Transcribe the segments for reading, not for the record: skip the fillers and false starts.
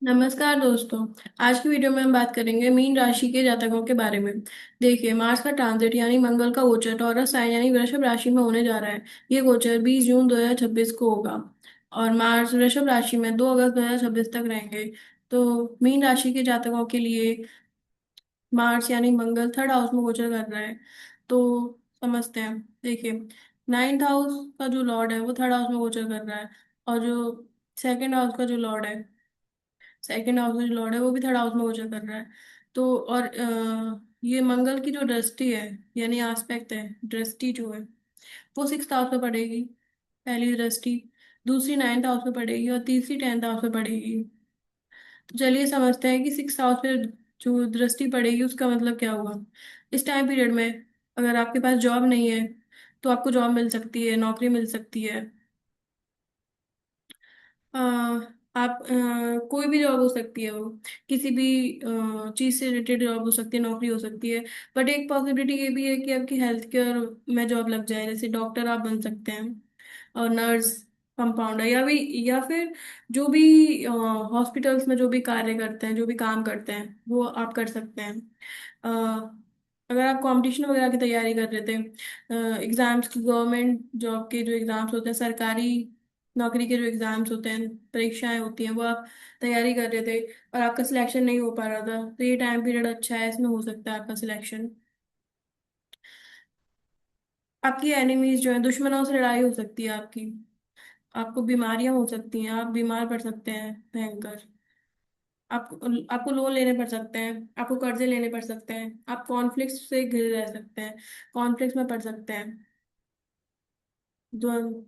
नमस्कार दोस्तों। आज की वीडियो में हम बात करेंगे मीन राशि के जातकों के बारे में। देखिए, मार्स का ट्रांजिट यानी मंगल का गोचर टॉरस साइन यानी वृषभ राशि में होने जा रहा है। ये गोचर 20 जून 2026 को होगा और मार्स वृषभ राशि में 2 अगस्त 2026 तक रहेंगे। तो मीन राशि के जातकों के लिए मार्स यानी मंगल थर्ड हाउस में गोचर कर रहा है। तो समझते हैं। देखिए, नाइन्थ हाउस का जो लॉर्ड है वो थर्ड हाउस में गोचर कर रहा है, और जो सेकेंड हाउस का जो लॉर्ड है, सेकंड हाउस में जो लॉर्ड है वो भी थर्ड हाउस में गोचर कर रहा है। तो और ये मंगल की जो दृष्टि है यानी आस्पेक्ट है, दृष्टि जो है वो सिक्स हाउस में पड़ेगी। पहली दृष्टि, दूसरी नाइन्थ हाउस में पड़ेगी और तीसरी टेंथ हाउस में पड़ेगी। तो चलिए समझते हैं कि सिक्स हाउस पे जो दृष्टि पड़ेगी उसका मतलब क्या हुआ। इस टाइम पीरियड में अगर आपके पास जॉब नहीं है तो आपको जॉब मिल सकती है, नौकरी मिल सकती है। अ, आप कोई भी जॉब हो सकती है, वो किसी भी चीज़ से रिलेटेड जॉब हो सकती है, नौकरी हो सकती है। बट एक पॉसिबिलिटी ये भी है कि आपकी हेल्थ केयर में जॉब लग जाए, जैसे डॉक्टर आप बन सकते हैं, और नर्स, कंपाउंडर, या फिर जो भी हॉस्पिटल्स में जो भी कार्य करते हैं, जो भी काम करते हैं वो आप कर सकते हैं। अ, अगर आप कंपटीशन वगैरह की तैयारी कर रहे थे, एग्जाम्स की, गवर्नमेंट जॉब के जो एग्जाम्स होते हैं, सरकारी नौकरी के जो एग्जाम्स होते हैं, परीक्षाएं होती हैं, वो आप तैयारी कर रहे थे और आपका सिलेक्शन नहीं हो पा रहा था, तो ये टाइम पीरियड अच्छा है, इसमें हो सकता है आपका सिलेक्शन। आपकी एनिमीज जो है, दुश्मनों से लड़ाई हो सकती है आपकी। आपको बीमारियां हो सकती हैं, आप बीमार पड़ सकते हैं भयंकर। आपको आपको लोन लेने पड़ सकते हैं, आपको कर्जे लेने पड़ सकते हैं, आप कॉन्फ्लिक्ट से घिरे रह सकते हैं, कॉन्फ्लिक्ट में पड़ सकते हैं। द्वंद्व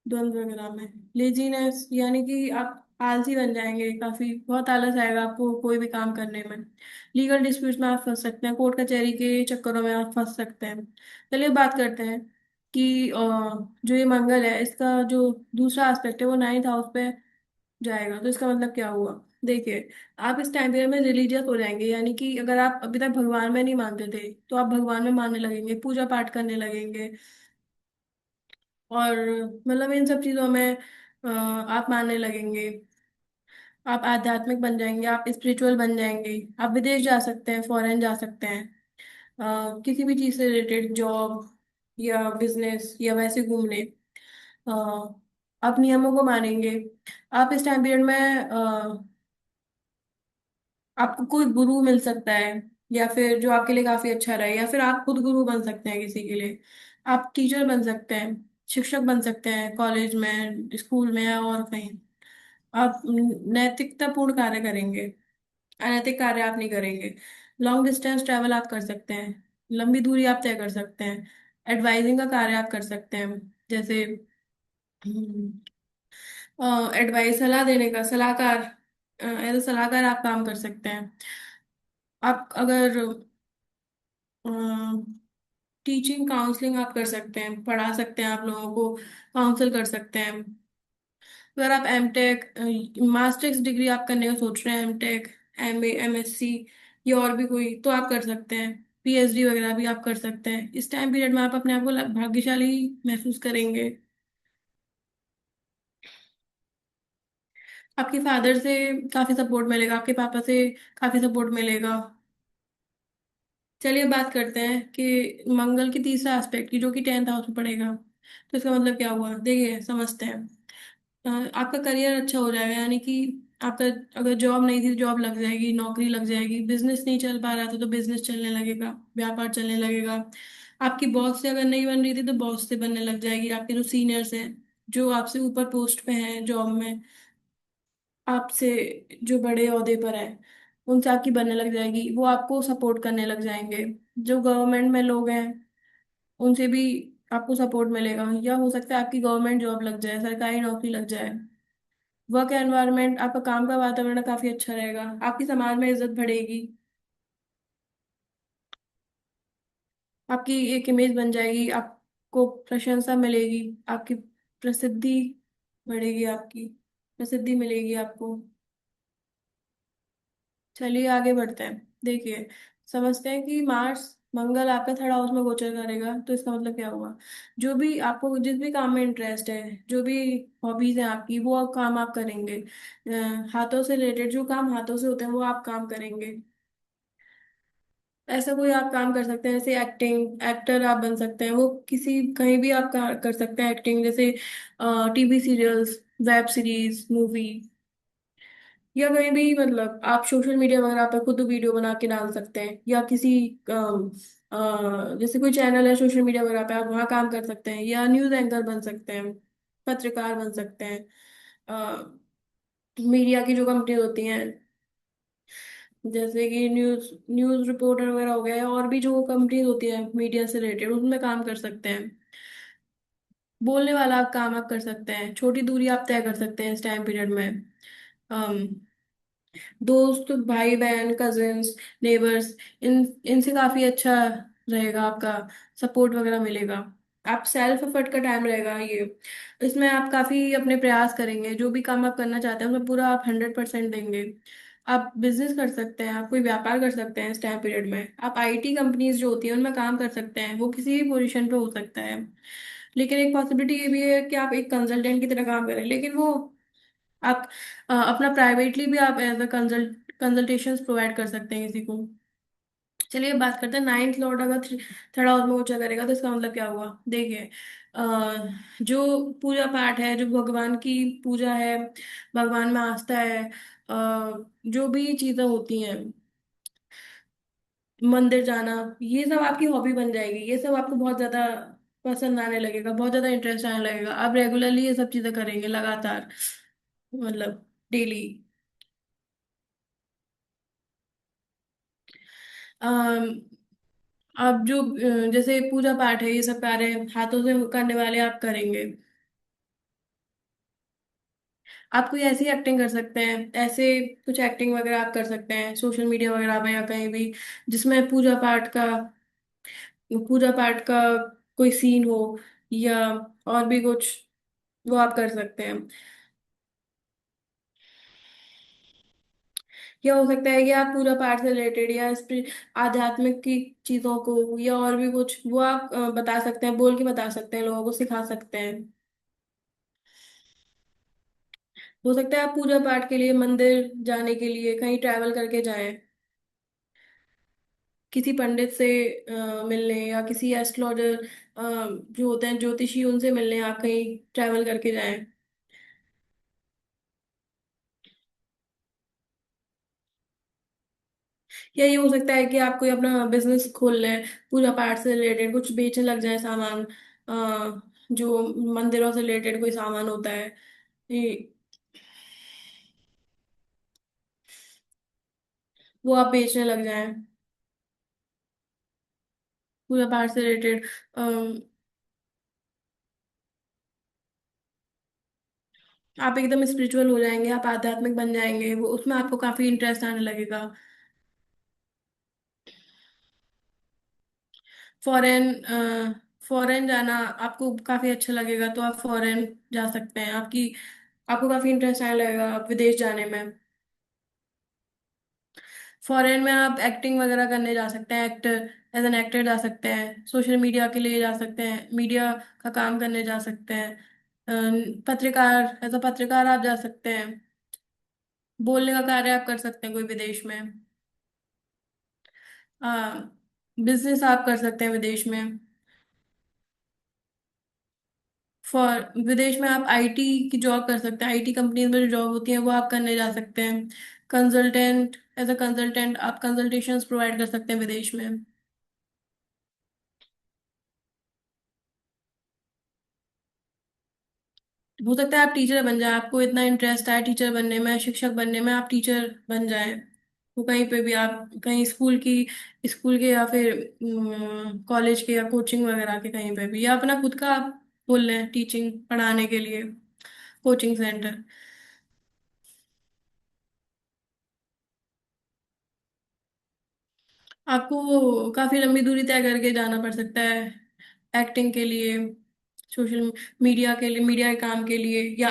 द्वंद्व वगैरह में लेजीनेस यानी कि आप आलसी बन जाएंगे, काफी बहुत आलस आएगा आपको कोई भी काम करने में। लीगल डिस्प्यूट में आप फंस सकते हैं, कोर्ट कचहरी के चक्करों में आप फंस सकते हैं। चलिए बात करते हैं कि जो ये मंगल है इसका जो दूसरा एस्पेक्ट है वो नाइन्थ हाउस पे जाएगा, तो इसका मतलब क्या हुआ। देखिए, आप इस टाइम पीरियड में रिलीजियस हो जाएंगे, यानी कि अगर आप अभी तक भगवान में नहीं मानते थे तो आप भगवान में मानने लगेंगे, पूजा पाठ करने लगेंगे। और मतलब इन सब चीजों में आप मानने लगेंगे। आप आध्यात्मिक बन जाएंगे, आप स्पिरिचुअल बन जाएंगे। आप विदेश जा सकते हैं, फॉरेन जा सकते हैं, किसी भी चीज से रिलेटेड, जॉब या बिजनेस या वैसे घूमने। अ, आप नियमों को मानेंगे। आप इस टाइम पीरियड में आपको कोई गुरु मिल सकता है, या फिर जो आपके लिए काफी अच्छा रहे, या फिर आप खुद गुरु बन सकते हैं किसी के लिए। आप टीचर बन सकते हैं, शिक्षक बन सकते हैं, कॉलेज में, स्कूल में, या और कहीं। आप नैतिकतापूर्ण कार्य करेंगे, अनैतिक कार्य आप नहीं करेंगे। लॉन्ग डिस्टेंस ट्रैवल आप कर सकते हैं, लंबी दूरी आप तय कर सकते हैं। एडवाइजिंग का कार्य आप कर सकते हैं, जैसे एडवाइस, सलाह देने का, सलाहकार, एज ए सलाहकार आप काम कर सकते हैं। आप अगर टीचिंग काउंसलिंग आप कर सकते हैं, पढ़ा सकते हैं, आप लोगों को काउंसल कर सकते हैं। अगर आप एम टेक, मास्टर्स डिग्री आप करने का सोच रहे हैं, M tech, M A, M S C, या और भी कोई, तो आप कर सकते हैं। पीएचडी वगैरह भी आप कर सकते हैं। इस टाइम पीरियड में आप अपने आप को भाग्यशाली महसूस करेंगे। आपके फादर से काफी सपोर्ट मिलेगा, आपके पापा से काफी सपोर्ट मिलेगा। चलिए बात करते हैं कि मंगल की तीसरा एस्पेक्ट की, जो कि टेंथ हाउस में पड़ेगा, तो इसका मतलब क्या हुआ। देखिए समझते हैं। आपका करियर अच्छा हो जाएगा, यानी कि आपका, अगर जॉब नहीं थी तो जॉब लग जाएगी, नौकरी लग जाएगी। बिजनेस नहीं चल पा रहा था तो बिजनेस चलने लगेगा, व्यापार चलने लगेगा। आपकी बॉस से अगर नहीं बन रही थी तो बॉस से बनने लग जाएगी। आपके जो सीनियर्स हैं, जो आपसे ऊपर पोस्ट पे हैं जॉब में, आपसे जो बड़े ओहदे पर है, उनसे आपकी बनने लग जाएगी, वो आपको सपोर्ट करने लग जाएंगे। जो गवर्नमेंट में लोग हैं उनसे भी आपको सपोर्ट मिलेगा, या हो सकता है आपकी गवर्नमेंट जॉब लग जाए, सरकारी नौकरी लग जाए। वर्क एनवायरनमेंट, आपका काम का वातावरण काफी अच्छा रहेगा, आपकी समाज में इज्जत बढ़ेगी, आपकी एक इमेज बन जाएगी, आपको प्रशंसा मिलेगी, आपकी प्रसिद्धि बढ़ेगी, आपकी प्रसिद्धि मिलेगी आपको। चलिए आगे बढ़ते हैं। देखिए, समझते हैं कि मार्स मंगल आपका थर्ड हाउस में गोचर करेगा, तो इसका मतलब क्या हुआ? जो भी आपको जिस भी काम में इंटरेस्ट है, जो भी हॉबीज है आपकी, वो आप काम आप करेंगे। हाथों से रिलेटेड जो काम हाथों से होते हैं वो आप काम करेंगे। ऐसा कोई आप काम कर सकते हैं, जैसे एक्टिंग, एक्टर आप बन सकते हैं, वो किसी कहीं भी आप कर सकते हैं एक्टिंग, जैसे TV serials, web series, movie, या कहीं भी, मतलब आप सोशल मीडिया वगैरह पे खुद वीडियो बना के डाल सकते हैं, या किसी जैसे कोई चैनल है सोशल मीडिया वगैरह पे, आप वहाँ काम कर सकते हैं, या न्यूज एंकर बन सकते हैं, पत्रकार बन सकते हैं। मीडिया की जो कंपनी होती हैं, जैसे कि न्यूज न्यूज रिपोर्टर वगैरह हो गया, या और भी जो कंपनीज होती है मीडिया से रिलेटेड, उनमें काम कर सकते हैं। बोलने वाला आप काम आप कर सकते हैं, छोटी दूरी आप तय कर सकते हैं इस टाइम पीरियड में। अम, दोस्त, भाई बहन, कजिन्स, नेबर्स, इन इनसे काफी अच्छा रहेगा, आपका सपोर्ट वगैरह मिलेगा। आप सेल्फ एफर्ट का टाइम रहेगा ये। इसमें आप काफी अपने प्रयास करेंगे, जो भी काम आप करना चाहते हैं उसमें पूरा आप 100% देंगे। आप बिजनेस कर सकते हैं, आप कोई व्यापार कर सकते हैं इस टाइम पीरियड में। आप आईटी कंपनीज जो होती हैं उनमें काम कर सकते हैं, वो किसी भी पोजीशन पे हो सकता है। लेकिन एक पॉसिबिलिटी ये भी है कि आप एक कंसल्टेंट की तरह काम करें, लेकिन वो आप अपना प्राइवेटली भी आप एज अ कंसल्टेशंस प्रोवाइड कर सकते हैं किसी को। चलिए बात करते हैं, नाइन्थ लॉर्ड अगर थर्ड हाउस में ऊंचा करेगा तो इसका मतलब क्या हुआ? देखिए, जो पूजा पाठ है, जो भगवान की पूजा है, भगवान में आस्था है, जो भी चीजें होती हैं, मंदिर जाना, ये सब आपकी हॉबी बन जाएगी। ये सब आपको बहुत ज्यादा पसंद आने लगेगा, बहुत ज्यादा इंटरेस्ट आने लगेगा, आप रेगुलरली ये सब चीजें करेंगे लगातार, मतलब डेली। आप जो जैसे पूजा पाठ है, ये सब कार्य हाथों से करने वाले आप करेंगे। आप कोई ऐसी एक्टिंग कर सकते हैं, ऐसे कुछ एक्टिंग वगैरह आप कर सकते हैं सोशल मीडिया वगैरह पे या कहीं भी, जिसमें पूजा पाठ का कोई सीन हो, या और भी कुछ, वो आप कर सकते हैं। या हो सकता है कि आप पूजा पाठ से रिलेटेड या आध्यात्मिक की चीजों को, या और भी कुछ, वो आप बता सकते हैं, बोल के बता सकते हैं, लोगों को सिखा सकते हैं। हो सकता है आप पूजा पाठ के लिए, मंदिर जाने के लिए कहीं ट्रैवल करके जाएं, किसी पंडित से मिलने, या किसी एस्ट्रोलॉजर जो होते हैं ज्योतिषी, उनसे मिलने आप कहीं ट्रैवल करके जाएं। या ये हो सकता है कि आप कोई अपना बिजनेस खोल लें, पूजा पाठ से रिलेटेड कुछ बेचने लग जाए सामान, जो मंदिरों से रिलेटेड कोई सामान होता है, ये वो आप बेचने लग जाएं, पूजा पाठ से रिलेटेड। आप एकदम स्पिरिचुअल हो जाएंगे, आप आध्यात्मिक बन जाएंगे, वो उसमें आपको काफी इंटरेस्ट आने लगेगा। फॉरेन फॉरेन जाना आपको काफी अच्छा लगेगा, तो आप फॉरेन जा सकते हैं। आपको काफी इंटरेस्ट आने लगेगा विदेश जाने में। फॉरेन में आप एक्टिंग वगैरह करने जा सकते हैं, एक्टर, एज एन एक्टर जा सकते हैं, सोशल मीडिया के लिए जा सकते हैं, मीडिया का काम करने जा सकते हैं, पत्रकार, एज अ पत्रकार आप जा सकते हैं, बोलने का कार्य आप कर सकते हैं कोई विदेश में। बिजनेस आप कर सकते हैं विदेश में। फॉर विदेश में आप आईटी की जॉब कर सकते हैं, आईटी कंपनीज में जो जॉब होती है वो आप करने जा सकते हैं। कंसल्टेंट, एज अ कंसल्टेंट आप कंसल्टेशंस प्रोवाइड कर सकते हैं विदेश में। हो सकता है आप टीचर बन जाए, आपको इतना इंटरेस्ट है टीचर बनने में, शिक्षक बनने में, आप टीचर बन जाए। वो कहीं पे भी आप, कहीं स्कूल के, या फिर कॉलेज के, या कोचिंग वगैरह के, कहीं पे भी, या अपना खुद का आप खोल लें टीचिंग पढ़ाने के लिए, कोचिंग सेंटर। आपको काफी लंबी दूरी तय करके जाना पड़ सकता है एक्टिंग के लिए, सोशल मीडिया के लिए, मीडिया के काम के लिए, या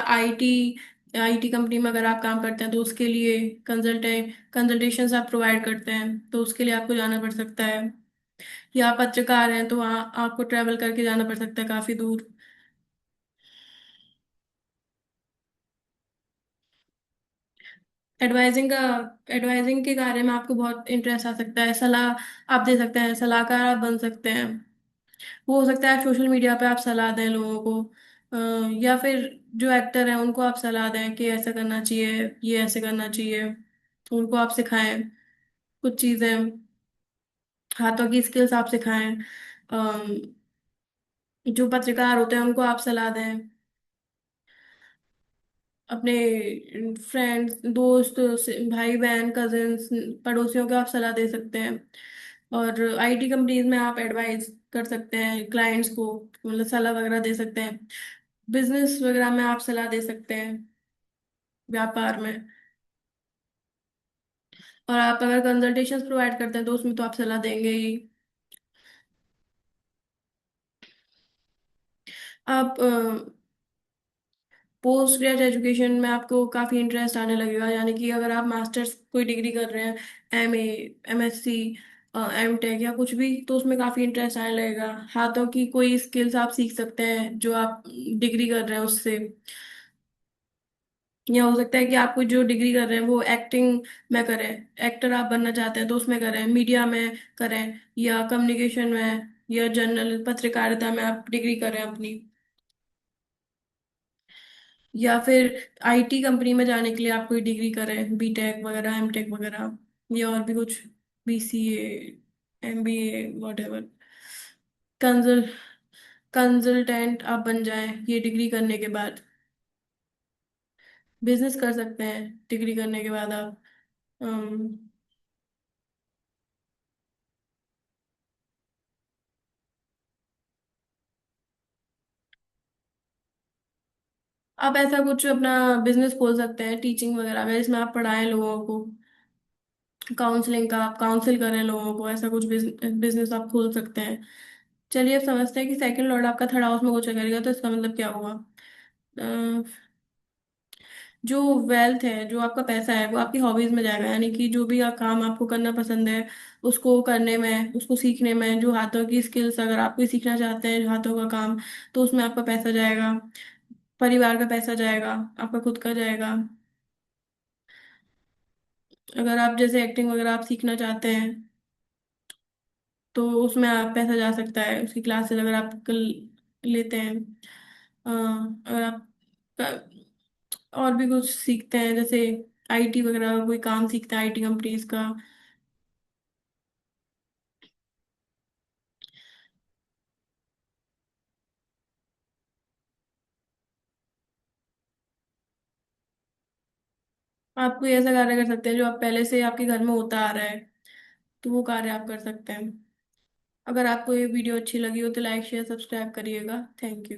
आईटी कंपनी में अगर आप काम करते हैं तो उसके लिए कंसल्टेशंस आप प्रोवाइड करते हैं, तो उसके लिए आपको जाना पड़ सकता है। या आप पत्रकार हैं तो वहाँ आपको ट्रैवल करके जाना पड़ सकता है काफी दूर। एडवाइजिंग का एडवाइजिंग के कार्य में आपको बहुत इंटरेस्ट आ सकता है, सलाह आप दे सकते हैं, सलाहकार आप बन सकते हैं। वो हो सकता है सोशल मीडिया पे आप सलाह दें लोगों को, या फिर जो एक्टर हैं उनको आप सलाह दें कि ऐसा करना चाहिए, ये ऐसे करना चाहिए, उनको आप सिखाएं कुछ चीजें, हाथों की स्किल्स आप सिखाएं। अम, जो पत्रकार होते हैं उनको आप सलाह दें। अपने फ्रेंड्स, दोस्त, भाई बहन, कजिन्स, पड़ोसियों को आप सलाह दे सकते हैं। और आईटी कंपनीज में आप एडवाइस कर सकते हैं क्लाइंट्स को, मतलब सलाह वगैरह दे सकते हैं। बिजनेस वगैरह में आप सलाह दे सकते हैं, व्यापार में। और आप अगर कंसल्टेशंस प्रोवाइड करते हैं तो उसमें तो आप सलाह देंगे ही। आप पोस्ट ग्रेजुएट एजुकेशन में आपको काफ़ी इंटरेस्ट आने लगेगा, यानी कि अगर आप मास्टर्स कोई डिग्री कर रहे हैं, एमए, एमएससी, एमटेक या कुछ भी, तो उसमें काफ़ी इंटरेस्ट आने लगेगा। हाथों की कोई स्किल्स आप सीख सकते हैं जो आप डिग्री कर रहे हैं उससे। या हो सकता है कि आप कोई जो डिग्री कर रहे हैं वो एक्टिंग में करें, एक्टर आप बनना चाहते हैं तो उसमें करें, मीडिया में करें, या कम्युनिकेशन में, या जर्नल पत्रकारिता में आप डिग्री करें अपनी। या फिर आईटी कंपनी में जाने के लिए आप कोई डिग्री करें, बीटेक वगैरह, एमटेक वगैरह, या और भी कुछ, बीसीए, एमबीए, वॉटेवर। कंजल कंसल्टेंट आप बन जाएं ये डिग्री करने के बाद। बिजनेस कर सकते हैं डिग्री करने के बाद आप। अम, आप ऐसा कुछ अपना बिजनेस खोल सकते हैं टीचिंग वगैरह का, जिसमें आप पढ़ाएं लोगों को, काउंसलिंग का, आप काउंसिल करें लोगों को, ऐसा कुछ बिजनेस आप खोल सकते हैं। चलिए, अब समझते हैं कि सेकंड लॉर्ड आपका थर्ड हाउस में गोचर करेगा तो इसका मतलब क्या हुआ। अ, जो वेल्थ है, जो आपका पैसा है, वो आपकी हॉबीज में जाएगा, यानी कि जो भी काम आपको करना पसंद है उसको करने में, उसको सीखने में, जो हाथों की स्किल्स अगर आप कोई सीखना चाहते हैं, जो हाथों का काम, तो उसमें आपका पैसा जाएगा, परिवार का पैसा जाएगा, आपका खुद का जाएगा। अगर आप जैसे एक्टिंग वगैरह आप सीखना चाहते हैं तो उसमें आप पैसा जा सकता है, उसकी क्लासेस अगर आप लेते हैं। अगर आप और भी कुछ सीखते हैं, जैसे आईटी वगैरह कोई काम सीखते हैं आईटी कंपनीज का। आप कोई ऐसा कार्य कर सकते हैं जो आप पहले से आपके घर में होता आ रहा है, तो वो कार्य आप कर सकते हैं। अगर आपको ये वीडियो अच्छी लगी हो तो लाइक शेयर सब्सक्राइब करिएगा। Thank you.